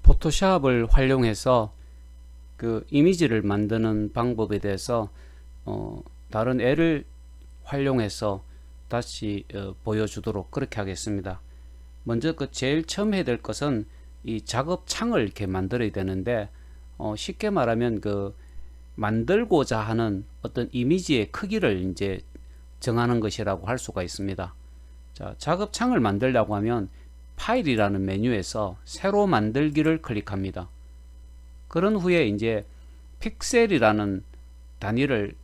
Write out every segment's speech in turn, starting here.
포토샵을 활용해서 그 이미지를 만드는 방법에 대해서 다른 앱을 활용해서 다시 보여주도록 그렇게 하겠습니다. 먼저 그 제일 처음 해야 될 것은 이 작업창을 이렇게 만들어야 되는데 쉽게 말하면 그 만들고자 하는 어떤 이미지의 크기를 이제 정하는 것이라고 할 수가 있습니다. 자, 작업창을 만들려고 하면 파일이라는 메뉴에서 새로 만들기를 클릭합니다. 그런 후에 이제 픽셀이라는 단위를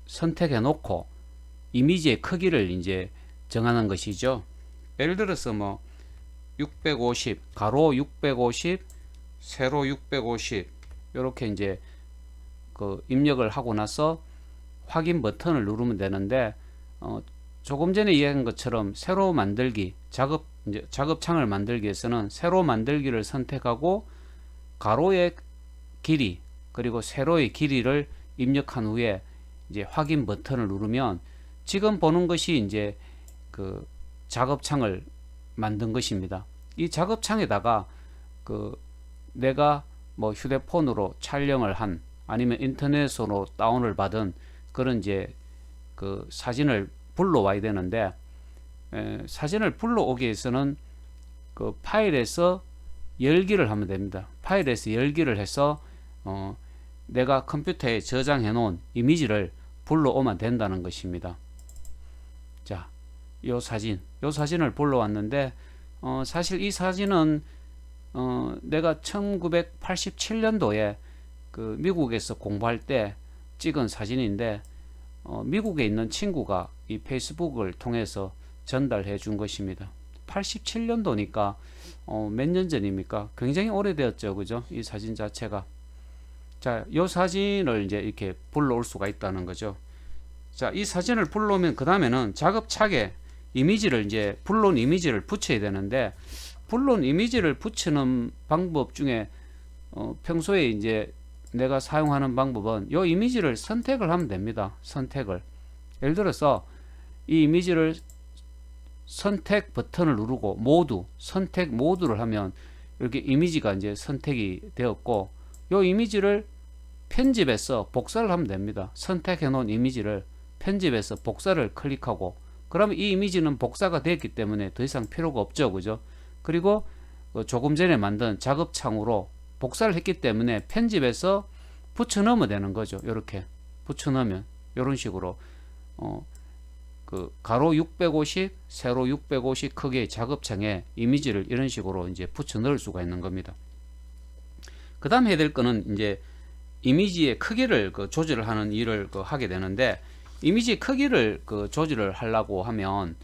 선택해 놓고 이미지의 크기를 이제 정하는 것이죠. 예를 들어서 뭐 650 가로 650 세로 650 이렇게 이제 그 입력을 하고 나서 확인 버튼을 누르면 되는데 조금 전에 이야기한 것처럼 새로 만들기 이제 작업창을 만들기 위해서는 새로 만들기를 선택하고 가로의 길이 그리고 세로의 길이를 입력한 후에 이제 확인 버튼을 누르면 지금 보는 것이 이제 그 작업창을 만든 것입니다. 이 작업창에다가 그 내가 뭐 휴대폰으로 촬영을 한 아니면 인터넷으로 다운을 받은 그런 이제 그 사진을 불러와야 되는데 사진을 불러오기 위해서는 그 파일에서 열기를 하면 됩니다. 파일에서 열기를 해서 내가 컴퓨터에 저장해 놓은 이미지를 불러오면 된다는 것입니다. 자, 요 사진을 불러왔는데 사실 이 사진은 내가 1987년도에 그 미국에서 공부할 때 찍은 사진인데 미국에 있는 친구가 이 페이스북을 통해서 전달해 준 것입니다. 87년도니까 몇 년 전입니까? 굉장히 오래되었죠, 그죠? 이 사진 자체가. 자, 이 사진을 이제 이렇게 불러올 수가 있다는 거죠. 자, 이 사진을 불러오면 그 다음에는 작업창에 이미지를 이제 불러온 이미지를 붙여야 되는데 불러온 이미지를 붙이는 방법 중에 평소에 이제 내가 사용하는 방법은 이 이미지를 선택을 하면 됩니다. 선택을. 예를 들어서 이 이미지를 선택 버튼을 누르고 선택 모드를 하면 이렇게 이미지가 이제 선택이 되었고 이 이미지를 편집해서 복사를 하면 됩니다. 선택해 놓은 이미지를 편집해서 복사를 클릭하고 그러면 이 이미지는 복사가 되었기 때문에 더 이상 필요가 없죠, 그죠? 그리고 조금 전에 만든 작업창으로 복사를 했기 때문에 편집해서 붙여 넣으면 되는 거죠. 이렇게 붙여 넣으면 이런 식으로 그 가로 650 세로 650 크기의 작업창에 이미지를 이런 식으로 이제 붙여 넣을 수가 있는 겁니다. 그 다음 해야 될 거는 이제 이미지의 크기를 조절을 하는 일을 하게 되는데 이미지 크기를 조절을 하려고 하면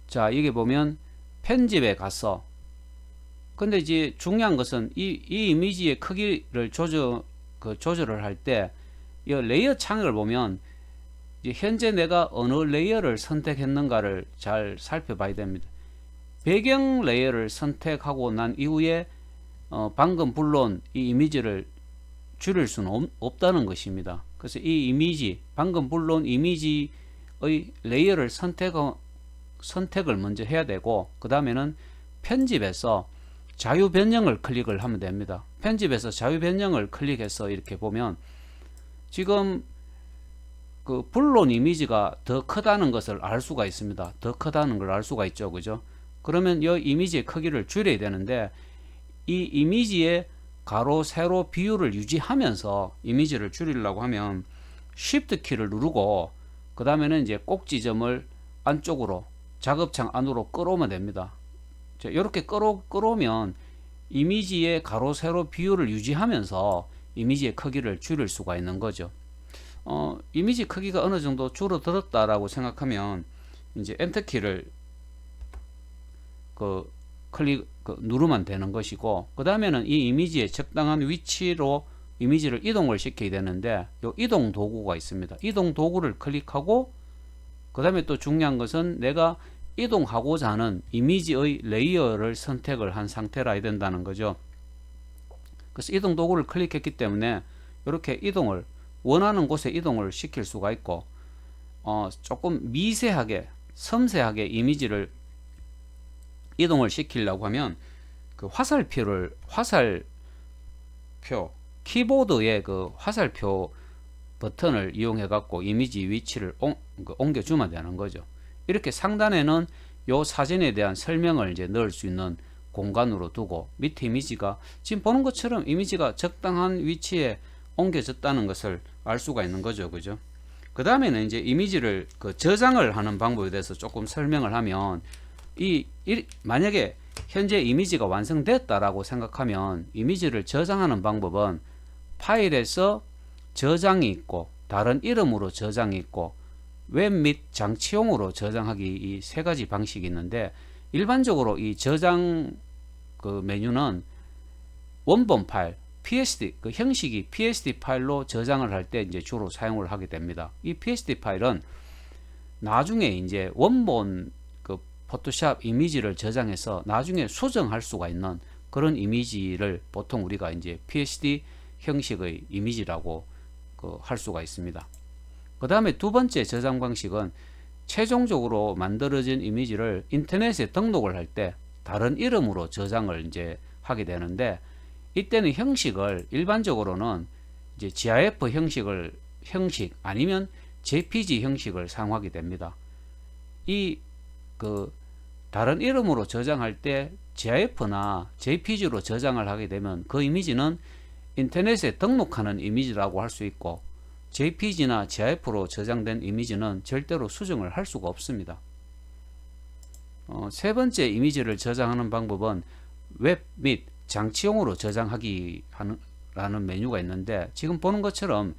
자, 여기 보면 편집에 가서 근데 이제 중요한 것은 이 이미지의 크기를 조절을 할 때 이 레이어 창을 보면 이제 현재 내가 어느 레이어를 선택했는가를 잘 살펴봐야 됩니다. 배경 레이어를 선택하고 난 이후에 방금 불러온 이 이미지를 줄일 수는 없다는 것입니다. 그래서 이 이미지 방금 불러온 이미지의 레이어를 선택을 먼저 해야 되고 그 다음에는 편집에서 자유 변경을 클릭을 하면 됩니다. 편집에서 자유 변경을 클릭해서 이렇게 보면 지금 그 불러온 이미지가 더 크다는 것을 알 수가 있습니다. 더 크다는 걸 알 수가 있죠, 그죠? 그러면 이 이미지의 크기를 줄여야 되는데 이 이미지의 가로 세로 비율을 유지하면서 이미지를 줄이려고 하면 Shift 키를 누르고 그 다음에는 이제 꼭지점을 안쪽으로 작업창 안으로 끌어오면 됩니다. 자, 이렇게 끌어오면 이미지의 가로 세로 비율을 유지하면서 이미지의 크기를 줄일 수가 있는 거죠. 이미지 크기가 어느 정도 줄어들었다라고 생각하면 이제 엔터 키를 누르면 되는 것이고 그 다음에는 이 이미지의 적당한 위치로 이미지를 이동을 시켜야 되는데 이 이동 도구가 있습니다. 이동 도구를 클릭하고 그 다음에 또 중요한 것은 내가 이동하고자 하는 이미지의 레이어를 선택을 한 상태라 해야 된다는 거죠. 그래서 이동 도구를 클릭했기 때문에 이렇게 이동을 원하는 곳에 이동을 시킬 수가 있고 조금 미세하게 섬세하게 이미지를 이동을 시키려고 하면 그 화살표 키보드의 그 화살표 버튼을 이용해 갖고 이미지 위치를 옮겨 주면 되는 거죠. 이렇게 상단에는 요 사진에 대한 설명을 이제 넣을 수 있는 공간으로 두고, 밑에 이미지가 지금 보는 것처럼 이미지가 적당한 위치에 옮겨졌다는 것을 알 수가 있는 거죠. 그죠? 그 다음에는 이제 이미지를 그 저장을 하는 방법에 대해서 조금 설명을 하면, 만약에 현재 이미지가 완성됐다라고 생각하면 이미지를 저장하는 방법은 파일에서 저장이 있고, 다른 이름으로 저장이 있고, 웹 및 장치용으로 저장하기, 이 세 가지 방식이 있는데, 일반적으로 이 저장 그 메뉴는 원본 파일 PSD, 그 형식이 PSD 파일로 저장을 할 때 이제 주로 사용을 하게 됩니다. 이 PSD 파일은 나중에 이제 원본 그 포토샵 이미지를 저장해서 나중에 수정할 수가 있는 그런 이미지를 보통 우리가 이제 PSD 형식의 이미지라고 할 수가 있습니다. 그 다음에 두 번째 저장 방식은 최종적으로 만들어진 이미지를 인터넷에 등록을 할 때 다른 이름으로 저장을 이제 하게 되는데, 이때는 형식을 일반적으로는 이제 GIF 형식 아니면 JPG 형식을 사용하게 됩니다. 이 그 다른 이름으로 저장할 때 GIF나 JPG로 저장을 하게 되면 그 이미지는 인터넷에 등록하는 이미지라고 할 수 있고, JPG나 GIF로 저장된 이미지는 절대로 수정을 할 수가 없습니다. 세 번째 이미지를 저장하는 방법은 웹 및 장치용으로 저장하기 라는 메뉴가 있는데, 지금 보는 것처럼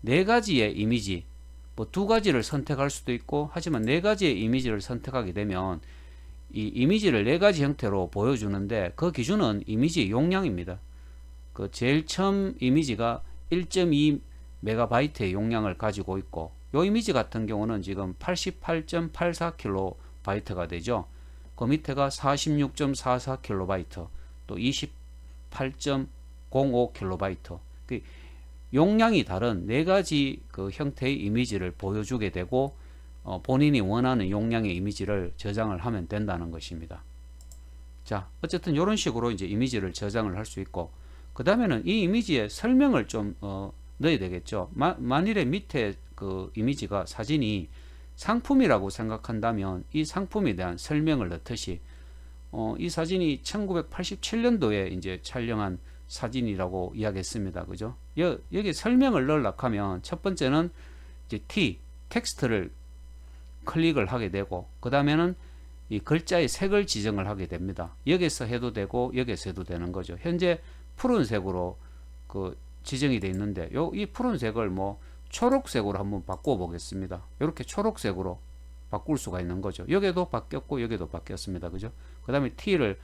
네 가지의 이미지, 뭐 두 가지를 선택할 수도 있고, 하지만 네 가지의 이미지를 선택하게 되면 이 이미지를 네 가지 형태로 보여주는데, 그 기준은 이미지의 용량입니다. 그 제일 처음 이미지가 1.2 메가바이트의 용량을 가지고 있고, 이 이미지 같은 경우는 지금 88.84kB가 되죠. 그 밑에가 46.44kB, 또 28.05kB. 그 용량이 다른 네 가지 그 형태의 이미지를 보여주게 되고, 본인이 원하는 용량의 이미지를 저장을 하면 된다는 것입니다. 자, 어쨌든 이런 식으로 이제 이미지를 저장을 할 수 있고, 그 다음에는 이 이미지에 설명을 좀 넣어야 되겠죠. 만일에 밑에 그 이미지가 사진이 상품이라고 생각한다면 이 상품에 대한 설명을 넣듯이, 이 사진이 1987년도에 이제 촬영한 사진이라고 이야기했습니다. 그죠? 여기 설명을 넣으려고 하면 첫 번째는 이제 텍스트를 클릭을 하게 되고, 그 다음에는 이 글자의 색을 지정을 하게 됩니다. 여기서 해도 되고 여기서 해도 되는 거죠. 현재 푸른색으로 그 지정이 되어 있는데, 이 푸른색을 뭐 초록색으로 한번 바꿔 보겠습니다. 이렇게 초록색으로 바꿀 수가 있는 거죠. 여기도 바뀌었고 여기도 바뀌었습니다. 그죠? 그 다음에 T를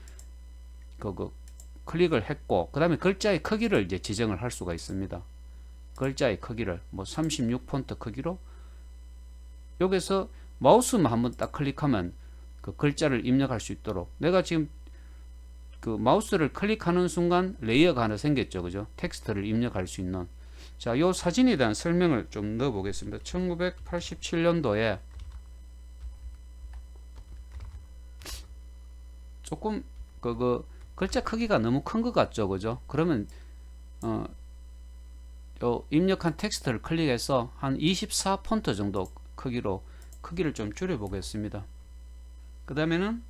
클릭을 했고, 그 다음에 글자의 크기를 이제 지정을 할 수가 있습니다. 글자의 크기를 뭐 36 폰트 크기로, 여기서 마우스만 한번 딱 클릭하면 그 글자를 입력할 수 있도록, 내가 지금 그 마우스를 클릭하는 순간 레이어가 하나 생겼죠. 그죠? 텍스트를 입력할 수 있는. 자, 이 사진에 대한 설명을 좀 넣어 보겠습니다. 1987년도에 조금 그 글자 크기가 너무 큰 것 같죠. 그죠? 그러면 요 입력한 텍스트를 클릭해서 한 24 폰트 정도 크기를 좀 줄여 보겠습니다. 그 다음에는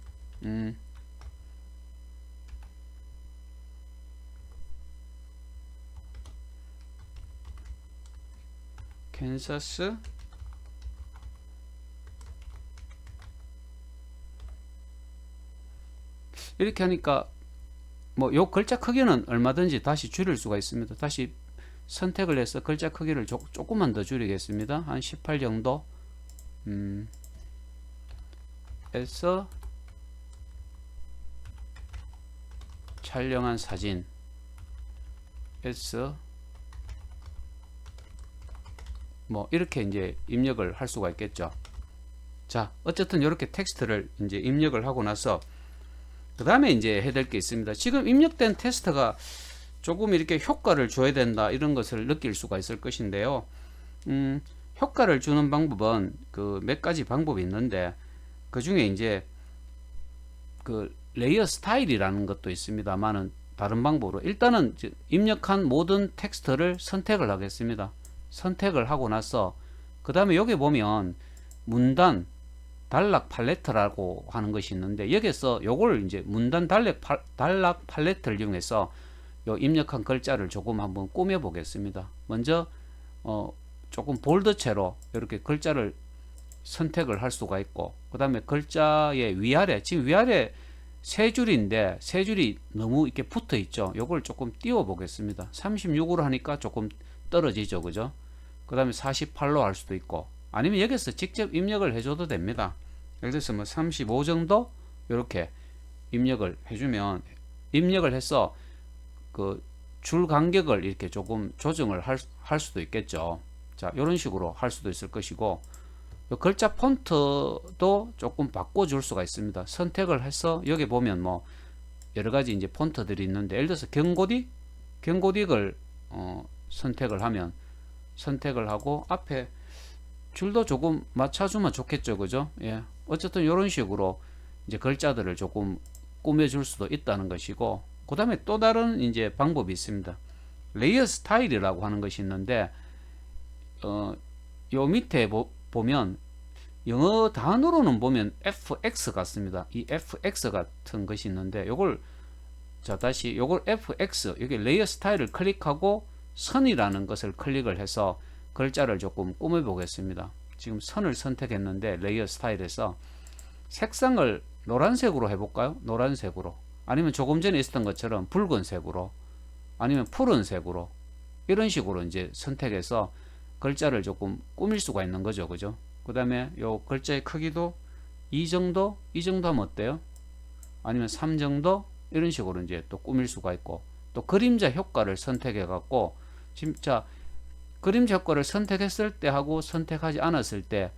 캔사스 이렇게 하니까 뭐 요 글자 크기는 얼마든지 다시 줄일 수가 있습니다. 다시 선택을 해서 글자 크기를 조금만 더 줄이겠습니다. 한 18 정도 해서 촬영한 사진 에서 뭐 이렇게 이제 입력을 할 수가 있겠죠. 자, 어쨌든 이렇게 텍스트를 이제 입력을 하고 나서 그 다음에 이제 해야 될 게 있습니다. 지금 입력된 텍스트가 조금 이렇게 효과를 줘야 된다, 이런 것을 느낄 수가 있을 것인데요. 효과를 주는 방법은 그 몇 가지 방법이 있는데, 그 중에 이제 그 레이어 스타일이라는 것도 있습니다만은 다른 방법으로 일단은 입력한 모든 텍스트를 선택을 하겠습니다. 선택을 하고 나서 그 다음에 여기 보면 문단 단락 팔레트라고 하는 것이 있는데 여기서 요걸 이제 문단 단락 팔레트를 이용해서 요 입력한 글자를 조금 한번 꾸며 보겠습니다. 먼저 조금 볼드체로 이렇게 글자를 선택을 할 수가 있고 그 다음에 글자의 위아래 지금 위아래 세 줄인데 세 줄이 너무 이렇게 붙어 있죠. 요걸 조금 띄워 보겠습니다. 36으로 하니까 조금 떨어지죠, 그죠? 그 다음에 48로 할 수도 있고 아니면 여기서 직접 입력을 해줘도 됩니다. 예를 들어서 뭐 35 정도 이렇게 입력을 해주면 입력을 해서 그 줄 간격을 이렇게 조금 조정을 할 수도 있겠죠. 자, 이런 식으로 할 수도 있을 것이고 글자 폰트도 조금 바꿔줄 수가 있습니다. 선택을 해서 여기 보면 뭐 여러 가지 이제 폰트들이 있는데 예를 들어서 경고딕을 선택을 하면 선택을 하고 앞에 줄도 조금 맞춰주면 좋겠죠, 그죠? 예. 어쨌든 이런 식으로 이제 글자들을 조금 꾸며줄 수도 있다는 것이고, 그 다음에 또 다른 이제 방법이 있습니다. 레이어 스타일이라고 하는 것이 있는데, 요 밑에 보면 영어 단어로는 보면 fx 같습니다. 이 fx 같은 것이 있는데, 요걸 자 다시 요걸 fx 여기 레이어 스타일을 클릭하고 선이라는 것을 클릭을 해서 글자를 조금 꾸며 보겠습니다. 지금 선을 선택했는데 레이어 스타일에서 색상을 노란색으로 해볼까요? 노란색으로 아니면 조금 전에 있었던 것처럼 붉은색으로 아니면 푸른색으로 이런 식으로 이제 선택해서 글자를 조금 꾸밀 수가 있는 거죠, 그죠? 그 다음에 요 글자의 크기도 이 정도 하면 어때요? 아니면 3 정도 이런 식으로 이제 또 꾸밀 수가 있고 또 그림자 효과를 선택해 갖고 진짜 그림자 효과를 선택했을 때 하고 선택하지 않았을 때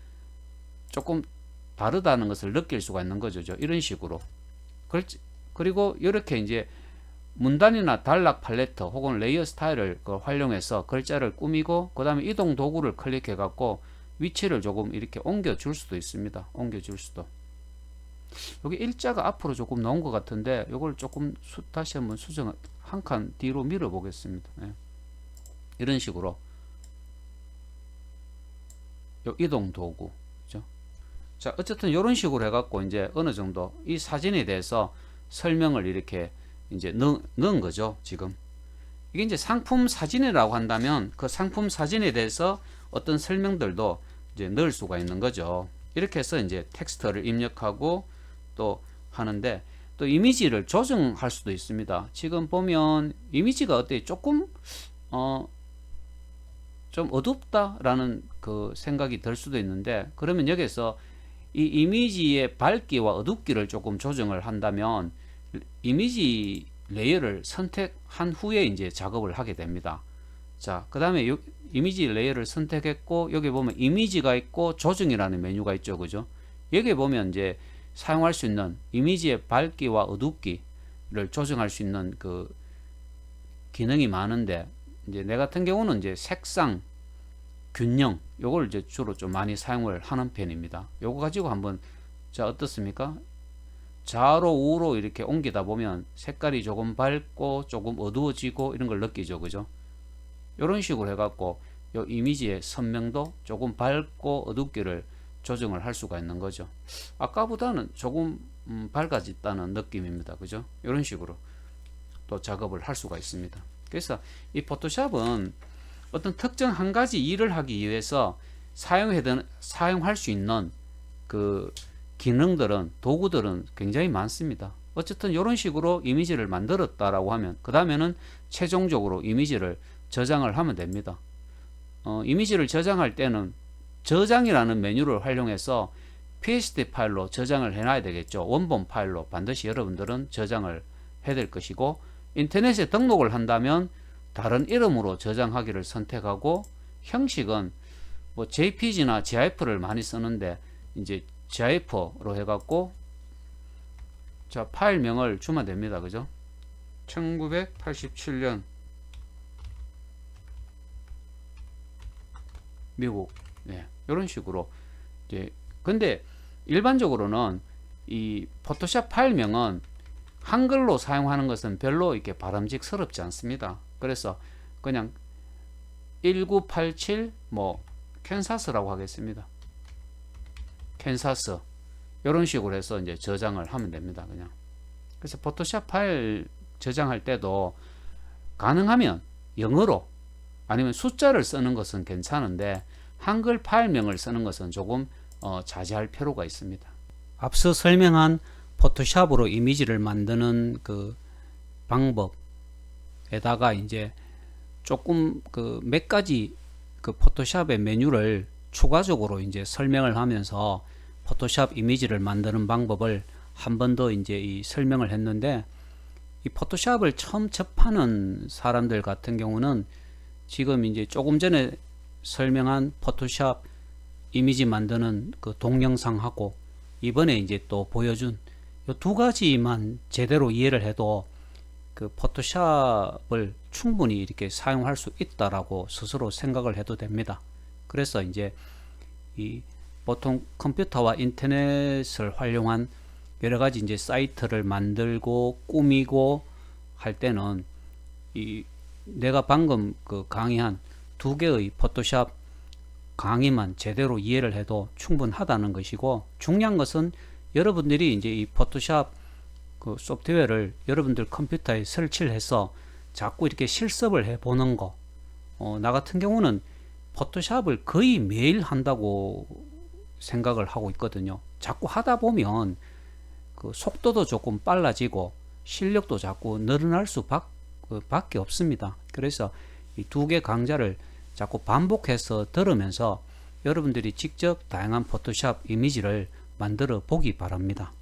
조금 다르다는 것을 느낄 수가 있는 거죠. 이런 식으로. 그리고 이렇게 이제 문단이나 단락 팔레트 혹은 레이어 스타일을 활용해서 글자를 꾸미고 그 다음에 이동 도구를 클릭해 갖고 위치를 조금 이렇게 옮겨 줄 수도 있습니다. 옮겨 줄 수도. 여기 일자가 앞으로 조금 나온 것 같은데 이걸 조금 다시 한번 수정 한 칸 뒤로 밀어 보겠습니다. 네. 이런 식으로 요 이동 도구. 그죠? 자, 어쨌든 이런 식으로 해갖고 이제 어느 정도 이 사진에 대해서 설명을 이렇게 이제 넣은 거죠, 지금. 이게 이제 상품 사진이라고 한다면 그 상품 사진에 대해서 어떤 설명들도 이제 넣을 수가 있는 거죠. 이렇게 해서 이제 텍스트를 입력하고 또 하는데 또 이미지를 조정할 수도 있습니다. 지금 보면 이미지가 어때 조금 좀 어둡다라는 그 생각이 들 수도 있는데 그러면 여기서 이 이미지의 밝기와 어둡기를 조금 조정을 한다면 이미지 레이어를 선택한 후에 이제 작업을 하게 됩니다. 자, 그 다음에 이미지 레이어를 선택했고 여기 보면 이미지가 있고 조정이라는 메뉴가 있죠, 그죠? 여기 보면 이제 사용할 수 있는 이미지의 밝기와 어둡기를 조정할 수 있는 그 기능이 많은데 이제 내 같은 경우는 이제 색상, 균형 요걸 이제 주로 좀 많이 사용을 하는 편입니다. 요거 가지고 한번 자 어떻습니까? 좌로 우로 이렇게 옮기다 보면 색깔이 조금 밝고 조금 어두워지고 이런 걸 느끼죠, 그죠? 이런 식으로 해갖고 요 이미지의 선명도 조금 밝고 어둡기를 조정을 할 수가 있는 거죠. 아까보다는 조금 밝아졌다는 느낌입니다, 그죠? 이런 식으로 또 작업을 할 수가 있습니다. 그래서 이 포토샵은 어떤 특정 한 가지 일을 하기 위해서 사용할 수 있는 그 기능들은 도구들은 굉장히 많습니다. 어쨌든 이런 식으로 이미지를 만들었다라고 하면 그 다음에는 최종적으로 이미지를 저장을 하면 됩니다. 이미지를 저장할 때는 저장이라는 메뉴를 활용해서 PSD 파일로 저장을 해놔야 되겠죠. 원본 파일로 반드시 여러분들은 저장을 해야 될 것이고 인터넷에 등록을 한다면 다른 이름으로 저장하기를 선택하고 형식은 뭐 JPG나 GIF를 많이 쓰는데 이제 GIF로 해갖고 자 파일명을 주면 됩니다, 그죠? 1987년 미국 이런 식으로 이제 근데 일반적으로는 이 포토샵 파일명은 한글로 사용하는 것은 별로 이렇게 바람직스럽지 않습니다. 그래서 그냥 1987 뭐 캔사스라고 하겠습니다. 캔사스 이런 식으로 해서 이제 저장을 하면 됩니다. 그냥. 그래서 포토샵 파일 저장할 때도 가능하면 영어로 아니면 숫자를 쓰는 것은 괜찮은데 한글 파일명을 쓰는 것은 조금 자제할 필요가 있습니다. 앞서 설명한 포토샵으로 이미지를 만드는 그 방법에다가 이제 조금 그 몇 가지 그 포토샵의 메뉴를 추가적으로 이제 설명을 하면서 포토샵 이미지를 만드는 방법을 한 번 더 이제 이 설명을 했는데, 이 포토샵을 처음 접하는 사람들 같은 경우는 지금 이제 조금 전에 설명한 포토샵 이미지 만드는 그 동영상하고 이번에 이제 또 보여준 이 두 가지만 제대로 이해를 해도 그 포토샵을 충분히 이렇게 사용할 수 있다라고 스스로 생각을 해도 됩니다. 그래서 이제 이 보통 컴퓨터와 인터넷을 활용한 여러 가지 이제 사이트를 만들고 꾸미고 할 때는 이 내가 방금 그 강의한 두 개의 포토샵 강의만 제대로 이해를 해도 충분하다는 것이고, 중요한 것은 여러분들이 이제 이 포토샵 그 소프트웨어를 여러분들 컴퓨터에 설치를 해서 자꾸 이렇게 실습을 해 보는 거. 나 같은 경우는 포토샵을 거의 매일 한다고 생각을 하고 있거든요. 자꾸 하다 보면 그 속도도 조금 빨라지고 실력도 자꾸 늘어날 수밖에 없습니다. 그래서 이 두 개 강좌를 자꾸 반복해서 들으면서 여러분들이 직접 다양한 포토샵 이미지를 만들어 보기 바랍니다.